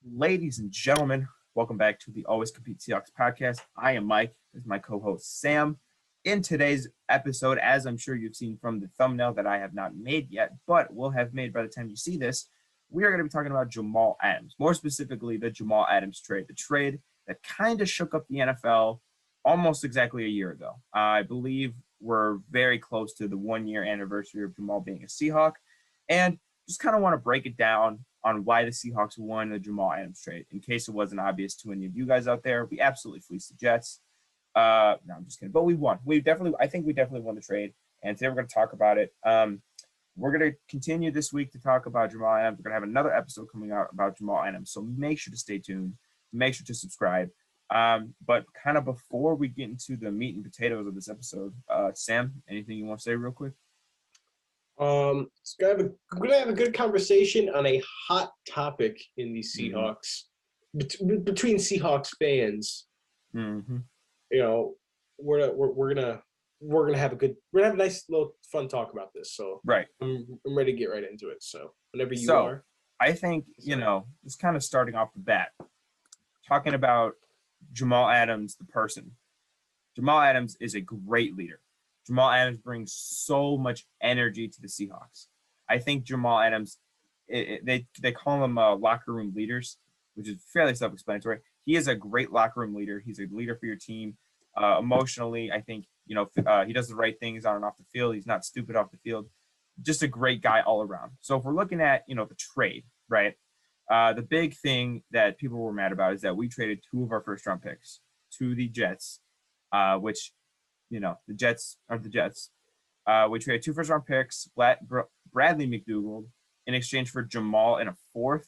Ladies and gentlemen, welcome back to the Always Compete Seahawks Podcast. I am Mike. This is my co-host Sam. In today's episode, as I'm sure you've seen from the thumbnail that I have not made yet, but will have made by the time you see this, we are going to be talking about Jamal Adams. More specifically, the Jamal Adams trade. The trade that kind of shook up the NFL almost exactly a year ago. I believe we're very close to the 1-year anniversary of Jamal being a Seahawk. And just kind of want to break it down on why the Seahawks won the Jamal Adams trade. In case it wasn't obvious to any of you guys out there, we absolutely fleeced the Jets. No, I'm just kidding. But we won. I think we definitely won the trade. And today we're going to talk about it. We're going to continue this week to talk about Jamal Adams. We're going to have another episode coming out about Jamal Adams. So make sure to stay tuned. Make sure to subscribe. But kind of before we get into the meat and potatoes of this episode, Sam, anything you want to say real quick? So we're gonna have a good conversation on a hot topic in the Seahawks between Seahawks fans. Mm-hmm. You know, we're gonna have a nice little fun talk about this. So right, I'm ready to get right into it. So whenever you are, I think just kind of starting off the bat, talking about Jamal Adams, the person. Jamal Adams is a great leader. Jamal Adams brings so much energy to the Seahawks. I think Jamal Adams, they call him locker room leaders, which is fairly self-explanatory. He is a great locker room leader. He's a leader for your team. Emotionally, I think, he does the right things on and off the field. He's not stupid off the field. Just a great guy all around. So if we're looking at, the trade, right, the big thing that people were mad about is that we traded 2 of our first-round picks to the Jets, which – the Jets are the Jets. We traded 2 first-round picks, Bradley McDougald, in exchange for Jamal and a 4th,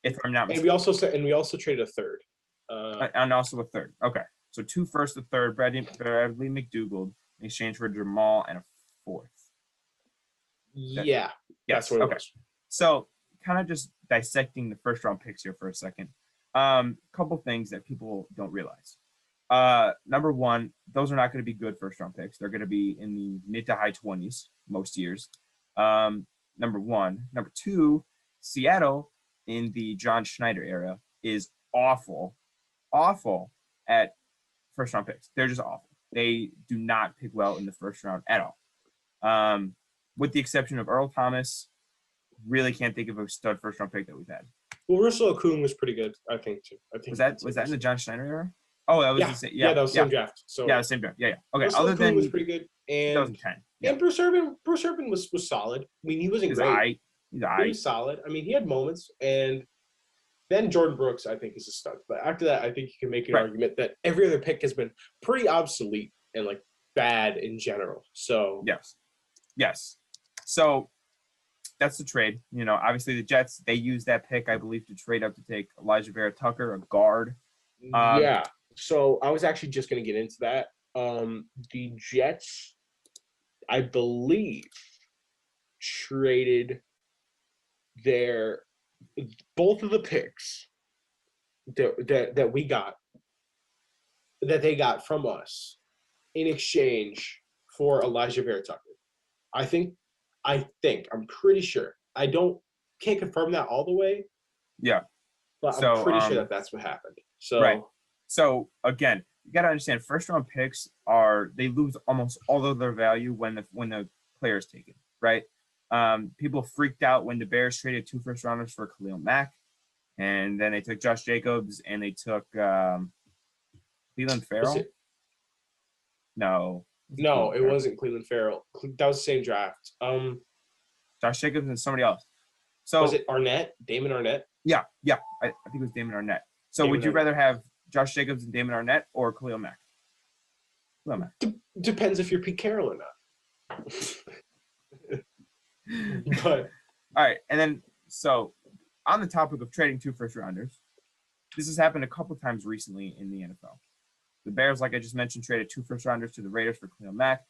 if I'm not mistaken. And we also traded a 3rd. And also a 3rd. Okay. So 2 first, a 3rd, Bradley McDougald, in exchange for Jamal and a 4th. Yeah. That's what it was. So kind of just dissecting the first-round picks here for a second. Couple things that people don't realize. Number one, those are not going to be good first-round picks. They're going to be in the mid to high 20s most years. Number one. Number two, Seattle in the John Schneider era is awful at first-round picks. They're just awful. They do not pick well in the first round at all. With the exception of Earl Thomas, really can't think of a stud first-round pick that we've had. Well, Russell Okung was pretty good, I think, too. Was that in the John Schneider era? Oh, that was the same. Yeah, that was the same draft. So the same draft. Yeah. Okay. Russell Other than was pretty good, and 2010. And Bruce Irvin was solid. I mean, he wasn't great. He's He was solid. I mean, he had moments, and then Jordan Brooks, I think, is a stud. But after that, I think you can make an argument that every other pick has been pretty obsolete and bad in general. So yes. So that's the trade. Obviously the Jets, they used that pick, I believe, to trade up to take Elijah Vera Tucker, a guard. Yeah. So I was actually just going to get into that. The Jets, I believe, traded both of the picks that we got, that they got from us in exchange for Elijah Vera Tucker. I'm pretty sure. Can't confirm that all the way. Yeah. But I'm pretty sure that's what happened. So right. So again, you got to understand, first-round picks they lose almost all of their value when the player is taken, right? People freaked out when the Bears traded 2 first-rounders for Khalil Mack, and then they took Josh Jacobs and they took Cleveland Farrell. No, it wasn't Cleveland Farrell. That was the same draft. Josh Jacobs and somebody else. So was it Arnett? Damon Arnett? Yeah. I think it was Damon Arnett. So would you rather have Josh Jacobs and Damon Arnett or Khalil Mack? Depends if you're Pete Carroll or not. But all right, and then so on the topic of trading 2 first-rounders, this has happened a couple times recently in the NFL. The Bears, like I just mentioned, traded 2 first-rounders to the Raiders for Khalil Mack.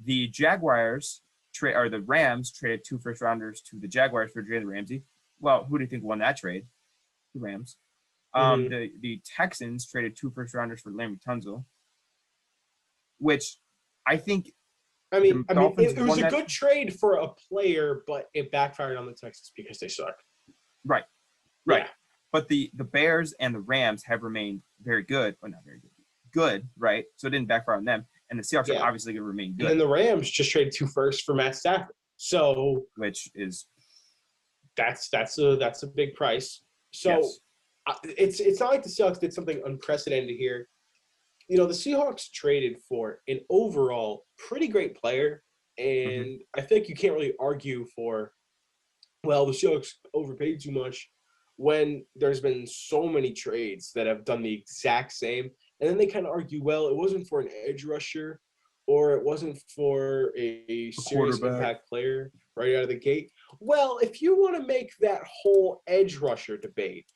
The the Rams traded 2 first-rounders to the Jaguars for Jalen Ramsey. Well, who do you think won that trade? The Rams. The Texans traded 2 first-rounders for Laremy Tunsil, which I think. It was a good trade for a player, but it backfired on the Texans because they suck. Right. Yeah. But the Bears and the Rams have remained very good, or not very good, good, right? So it didn't backfire on them. And the Seahawks are obviously going to remain good. And then the Rams just traded 2 firsts for Matt Stafford. So which is that's a big price. So yes. it's not like the Seahawks did something unprecedented here. You know, the Seahawks traded for an overall pretty great player, and I think you can't really argue for, well, the Seahawks overpaid too much when there's been so many trades that have done the exact same. And then they kind of argue, well, it wasn't for an edge rusher or it wasn't for a serious impact player right out of the gate. Well, if you want to make that whole edge rusher debate,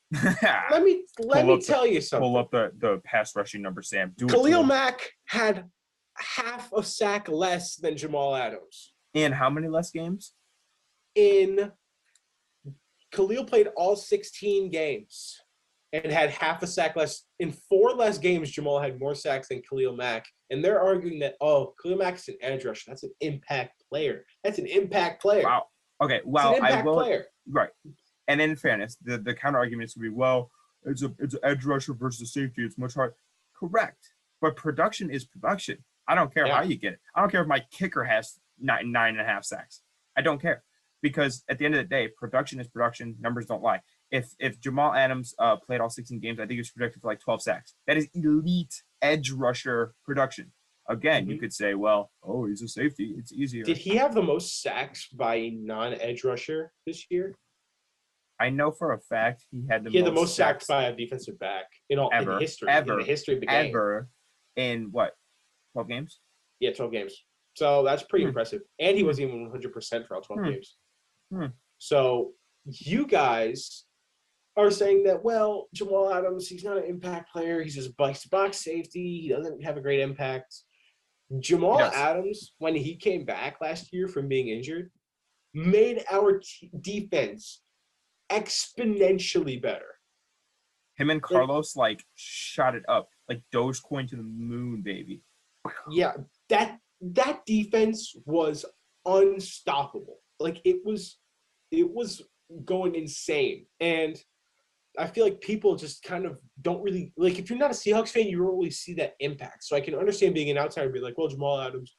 let me tell you something. Pull up the pass rushing number, Sam. Khalil Mack had half a sack less than Jamal Adams. In how many less games? Khalil played all 16 games and had half a sack less. In 4 less games, Jamal had more sacks than Khalil Mack. And they're arguing that, Khalil Mack's an edge rusher. That's an impact player. That's an impact player. Wow. Okay, well, it's an impact player. Right. And in fairness, the counter argument is to be, well, it's an edge rusher versus safety. It's much harder. Correct. But production is production. I don't care how you get it. I don't care if my kicker has 9.5 sacks. I don't care. Because at the end of the day, production is production. Numbers don't lie. If Jamal Adams played all 16 games, I think he was projected for like 12 sacks. That is elite edge rusher production. Again, you could say, well, he's a safety. It's easier. Did he have the most sacks by a non-edge rusher this year? I know for a fact he had the most sacks by a defensive back in the history of the game. Ever in what? 12 games? Yeah, 12 games. So that's pretty impressive. And he wasn't even 100% for all 12 games. So you guys are saying that, well, Jamal Adams, he's not an impact player. He's just box safety. He doesn't have a great impact. Jamal Adams, when he came back last year from being injured, made our defense exponentially better. Him and Carlos shot it up like Dogecoin to the moon, baby. Yeah, that defense was unstoppable. Like it was going insane. And I feel like people just kind of don't really if you're not a Seahawks fan, you don't really see that impact. So I can understand being an outsider and be like, well, Jamal Adams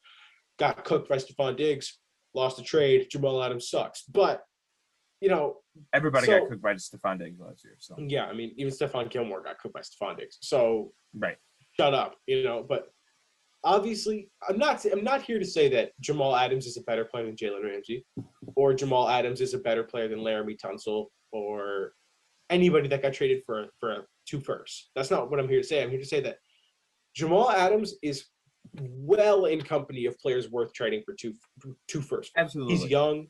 got cooked by Stephon Diggs, lost the trade. Jamal Adams sucks. But everybody got cooked by Stephon Diggs last year. So yeah, I mean, even Stephon Gilmore got cooked by Stephon Diggs. So shut up, But obviously, I'm not here to say that Jamal Adams is a better player than Jalen Ramsey, or Jamal Adams is a better player than Laramie Tunsil, or anybody that got traded for 2 firsts. That's not what I'm here to say. I'm here to say that Jamal Adams is well in company of players worth trading for 2 firsts. Absolutely. He's young.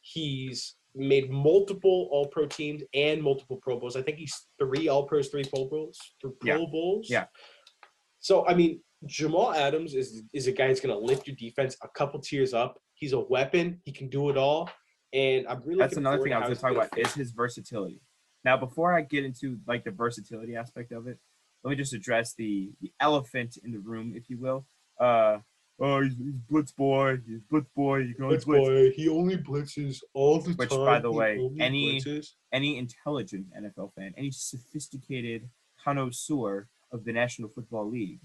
He's made multiple All-Pro teams and multiple Pro Bowls. I think he's 3 All-Pros, 3 Pro Bowls. Yeah. So, I mean, Jamal Adams is a guy that's going to lift your defense a couple tiers up. He's a weapon. He can do it all. And I'm really that's another thing I was going to talk about is his versatility. Now, before I get into the versatility aspect of it, let me just address the elephant in the room, if you will. He's blitz boy. He's blitz boy. You can only blitz. Boy. He only blitzes all the time. Which, by the way, any intelligent NFL fan, any sophisticated connoisseur of the National Football League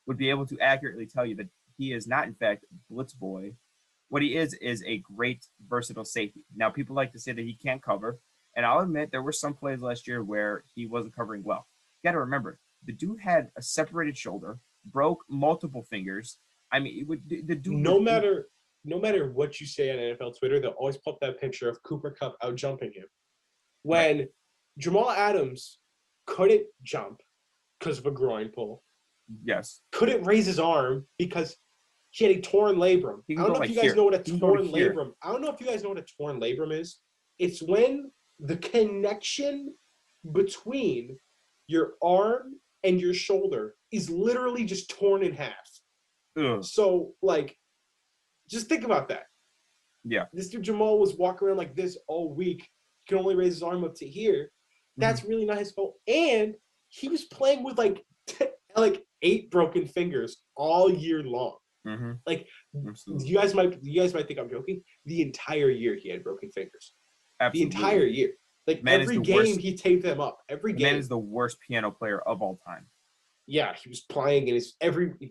would be able to accurately tell you that he is not, in fact, blitz boy. What he is a great versatile safety. Now, people like to say that he can't cover, and I'll admit there were some plays last year where he wasn't covering well. You got to remember, the dude had a separated shoulder, broke multiple fingers. I mean, the dude. No matter what you say on NFL Twitter, they'll always pop that picture of Cooper Kupp out jumping him. When Jamal Adams couldn't jump because of a groin pull. Yes. Couldn't raise his arm because he had a torn labrum. I don't know if you guys know what a torn labrum. I don't know if you guys know what a torn labrum is. It's when the connection between your arm and your shoulder is literally just torn in half. Ugh. So, just think about that. Yeah. This dude Jamal was walking around like this all week. He can only raise his arm up to here. That's really not his fault. And he was playing with 8 broken fingers all year long. You guys might think I'm joking. The entire year he had broken fingers. Absolutely. The entire year. Like Man is every the game, worst. he taped them up. Every The game. man is the worst piano player of all time. Yeah, he was playing and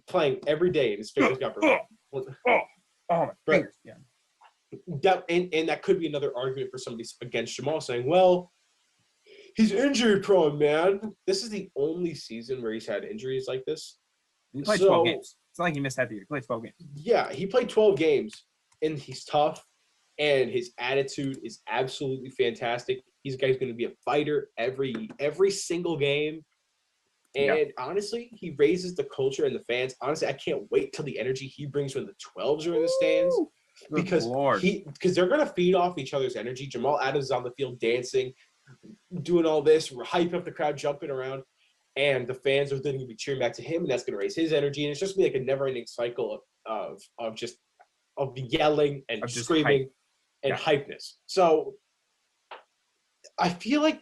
playing every day, and his fingers got broken. Oh, my fingers. Yeah. And that could be another argument for somebody against Jamal saying, well, he's injury prone, man. This is the only season where he's had injuries like this. He played 12 games. It's not like he missed half the year. He played 12 games. Yeah, he played 12 games, and he's tough, and his attitude is absolutely fantastic. He's a guy who's going to be a fighter every single game. And honestly, he raises the culture and the fans. Honestly, I can't wait till the energy he brings when the 12s are in the stands. Because they're going to feed off each other's energy. Jamal Adams is on the field dancing, doing all this, hyping up the crowd, jumping around. And the fans are then going to be cheering back to him, and that's going to raise his energy. And it's just going to be like a never-ending cycle of yelling and screaming and hypeness. So I feel like,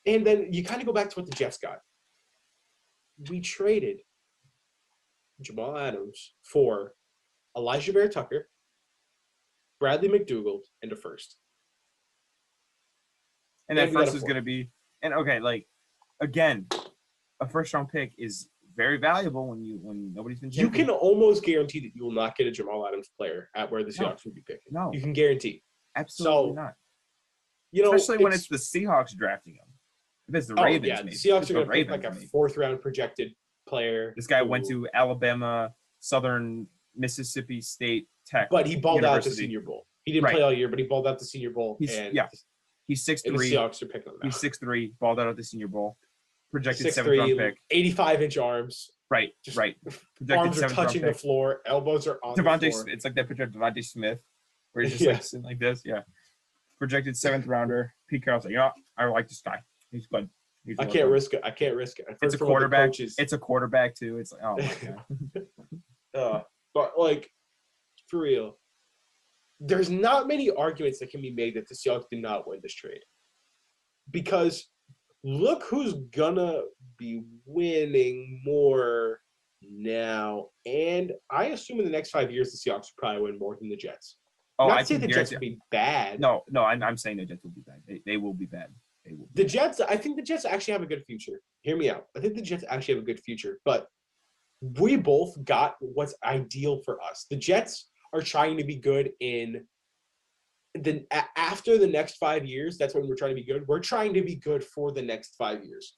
and then you kind of go back to what the Jets got. We traded Jamal Adams for Elijah Bear Tucker, Bradley McDougald, and a first. And that first is going to be, and okay, like, again, a first-round pick is very valuable when nobody's been taken. You can almost guarantee that you will not get a Jamal Adams player at where the Seahawks will be picking. No. You can guarantee. Absolutely not. Especially when it's the Seahawks drafting him. If it's the Ravens, the Seahawks are going to pick like a fourth-round projected player. This guy went to Alabama, Southern Mississippi State Tech. But he balled out at the Senior Bowl. He didn't play all year, but he balled out the Senior Bowl. He's 6'3". And the Seahawks are picking him now. He's 6'3", balled out at the Senior Bowl. Projected 7th-round pick. 85-inch arms. Right. Projected arms are touching the floor. Elbows are on the floor. It's like that picture of Devontae Smith, where he's just like sitting like this. Yeah. Projected 7th rounder. Pete Carroll's like, I like this guy. He's good. I can't risk it. It's a quarterback. It's a quarterback too. It's like, oh my god. But like, for real, there's not many arguments that can be made that the Seahawks did not win this trade. Because look who's gonna be winning more now. And I assume in the next 5 years, the Seahawks will probably win more than the Jets. Not saying the Jets will be bad. No, I'm saying the Jets will be bad. They will be bad. The Jets, I think the Jets actually have a good future. Hear me out. I think the Jets actually have a good future, but we both got what's ideal for us. The Jets are trying to be good after the next 5 years. That's when we're trying to be good. We're trying to be good for the next 5 years.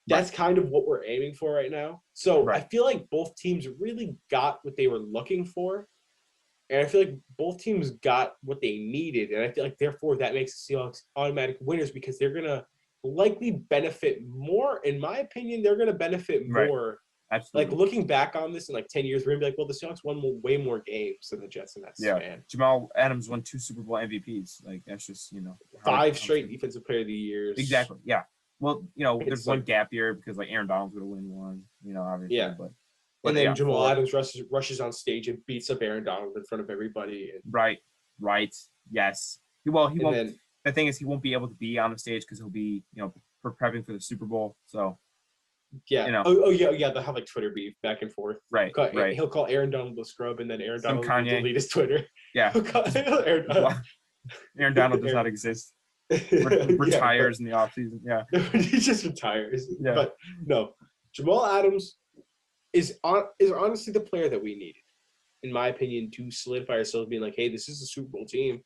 That's kind of what we're aiming for right now. So I feel like both teams really got what they were looking for. And I feel like both teams got what they needed. And I feel like, therefore, that makes the Seahawks automatic winners because they're going to likely benefit more. In my opinion, they're going to benefit more. Absolutely. Like, looking back on this in, like, 10 years, we're going to be like, well, the Seahawks won way more games than the Jets in that span. Jamal Adams won 2 Super Bowl MVPs. Like, that's just, 5 straight Defensive Player of the Years. Exactly, yeah. Well, there's one gap year because, like, Aaron Donald's going to win one, obviously. Yeah. But and then Jamal Adams rushes on stage and beats up Aaron Donald in front of everybody. Right. Yes. He won't. The thing is, he won't be able to be on the stage because he'll be, prepping for the Super Bowl. So, yeah. They'll have like Twitter beef back and forth. Right. He'll call Aaron Donald the scrub, and then Aaron Donald will delete his Twitter. Yeah. Aaron Donald does not exist. Retires in the offseason. Yeah. He just retires. Yeah. But no, Jamal Adams is honestly the player that we needed, in my opinion, to solidify ourselves being like, hey, this is a Super Bowl team.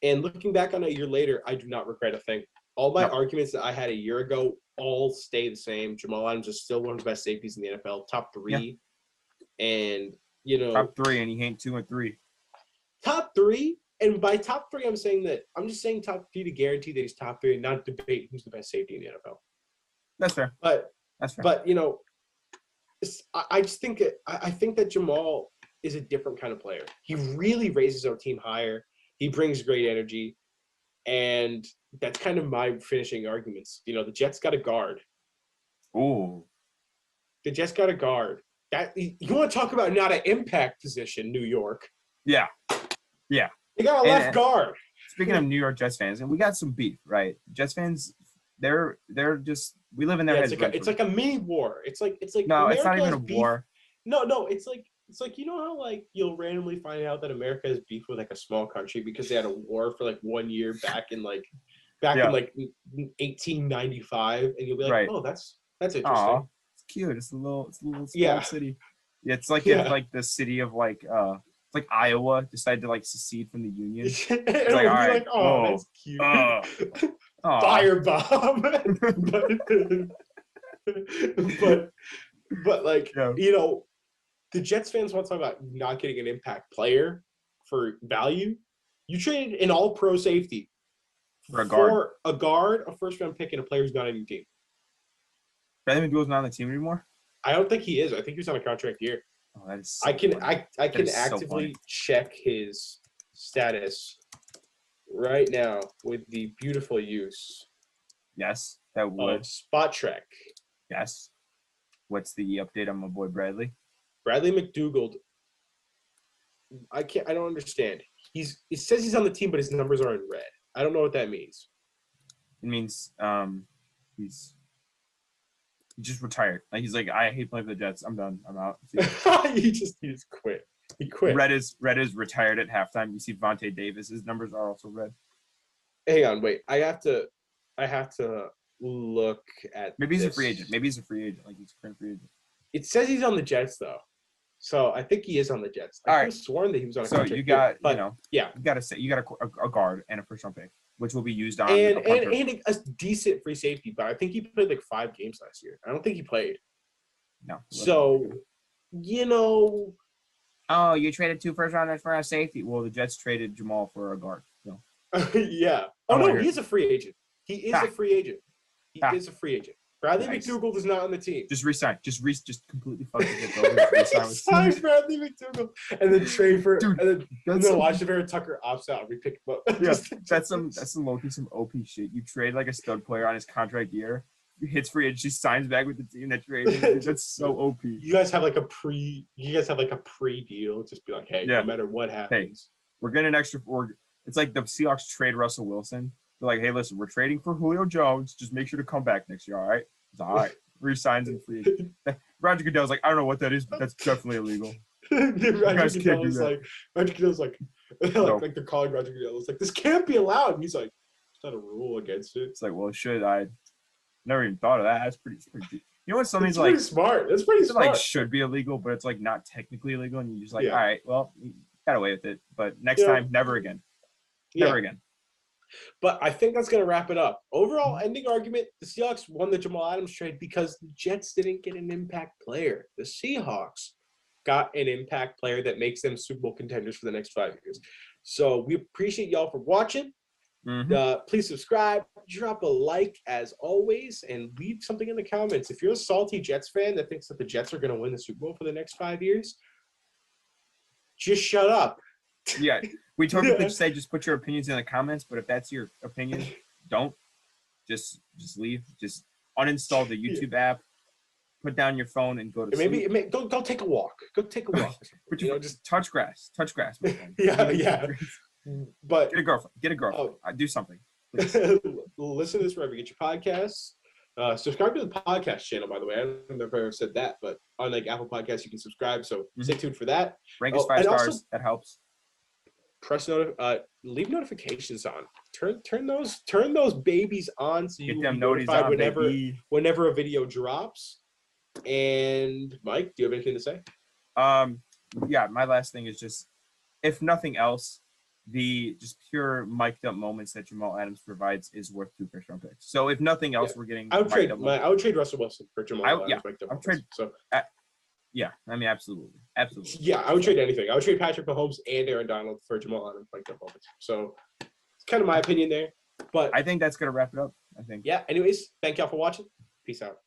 And looking back on it a year later, I do not regret a thing. All my arguments that I had a year ago all stay the same. Jamal Adams is still one of the best safeties in the NFL, top 3. Yeah. And, top 3, and he ain't 2 and 3. Top 3, and by top 3, I'm just saying top 3 to guarantee that he's top 3 and not debate who's the best safety in the NFL. That's fair. But I just think I think that Jamal is a different kind of player. He really raises our team higher. He brings great energy, and that's kind of my finishing arguments. The Jets got a guard. Ooh. The Jets got a guard. That you want to talk about not an impact position, New York? Yeah. They got a left guard. Speaking of New York Jets fans, and we got some beef, right? Jets fans. They're just we live in their heads. It's like a mini war. It's like no, America it's not even a beef. war. No, it's like how like you'll randomly find out that America has beef with like a small country because they had a war for like 1 year back in like back in like 1895, and you'll be like, Right. oh, that's interesting. Aw, it's cute. It's a little small city. Yeah, it's like if like the city of like it's like Iowa decided to like secede from the Union. It's It's like, all right, like, oh, that's cute. Firebomb. but like, you know, the Jets fans want to talk about not getting an impact player for value. You traded an all-pro safety for a guard, a first-round pick, and a player who's not on your team. Bradley McDougall's not on the team anymore? I don't think he is. I think he's on a contract year. Oh, that is so I can funny. actively check his status right now with the beautiful use. Yes, that would. Spot Trek. Yes. What's the update on my boy Bradley? Bradley McDougall. I don't understand. It says he's on the team, but his numbers are in red. I don't know what that means. It means he just retired. Like he's like, I hate playing for the Jets. I'm done. I'm out. he just quit. He quit. Red is retired at halftime. You see Vontae Davis. His numbers are also red. Hang on, wait. I have to look at. Maybe he's a free agent. Like he's a current free agent. It says he's on the Jets though, so I think he is on the Jets. I could have sworn that he was on. So you got you got a guard and a first round pick, which will be used on and a decent free safety. But I think he played like 5 games last year. I don't think he played. No. So, you know. Oh, you traded 2 first rounders for a safety. Well, the Jets traded Jamal for a guard. No. Yeah. Oh no, he's a free agent. He is a free agent. He is a free agent. Bradley McDougall is not on the team. Just resign. Just completely fucking get over. Sign Bradley McDougall and then trade for and then watch Devin Tucker opts out and we pick him up. Yeah, that's some low-key some OP shit. You trade like a stud player on his contract year. He hits free agency, signs back with the team that traded. That's so OP. You guys have like a pre-deal. Just be like, hey, no matter what happens, we're getting an extra. It's like the Seahawks trade Russell Wilson. They're like, hey, listen, we're trading for Julio Jones. Just make sure to come back next year, all right? It's all right. Resigns and free agent. Roger Goodell's like, I don't know what that is, but that's definitely illegal. Roger Goodell's like, like they're calling Roger Goodell. It's like, this can't be allowed. And he's like, there's not a rule against it. It's like, well, should I? Never even thought of that. That's pretty deep. You know what? Something's like, pretty smart. That's pretty smart. Like should be illegal, but it's like not technically illegal, and you just like, all right, well, you got away with it, but next time, never again. Never again. But I think that's going to wrap it up. Overall ending argument, the Seahawks won the Jamal Adams trade because the Jets didn't get an impact player. The Seahawks got an impact player that makes them Super Bowl contenders for the next 5 years. So we appreciate y'all for watching. Please subscribe, drop a like as always, and leave something in the comments. If you're a salty Jets fan that thinks that the Jets are going to win the Super Bowl for the next 5 years, just shut up. Yeah, we typically say just put your opinions in the comments, but if that's your opinion, don't. Just leave. Just uninstall the YouTube app, put down your phone, and go to sleep. Maybe go take a walk. Go take a walk. But just touch grass. Touch grass. Yeah. But get a girlfriend. Do something. Listen to this wherever you get your podcasts. Subscribe to the podcast channel, by the way. I don't know if I ever said that, but on like Apple Podcasts, you can subscribe. So stay tuned for that. Rank us 5 stars. Also, that helps. Leave notifications on. Turn those babies on so you get will them be notified whenever a video drops. And Mike, do you have anything to say? Yeah, my last thing is just, if nothing else, the just pure mic'd up moments that Jamal Adams provides is worth 2 first round picks. So if nothing else, we're getting. I would trade Russell Wilson for Jamal Adams. Yeah, I mean, absolutely. Yeah, I would trade anything. I would trade Patrick Mahomes and Aaron Donald for Jamal Adams mic'd up moments. So it's kind of my opinion there. But I think that's gonna wrap it up. I think. Yeah. Anyways, thank y'all for watching. Peace out.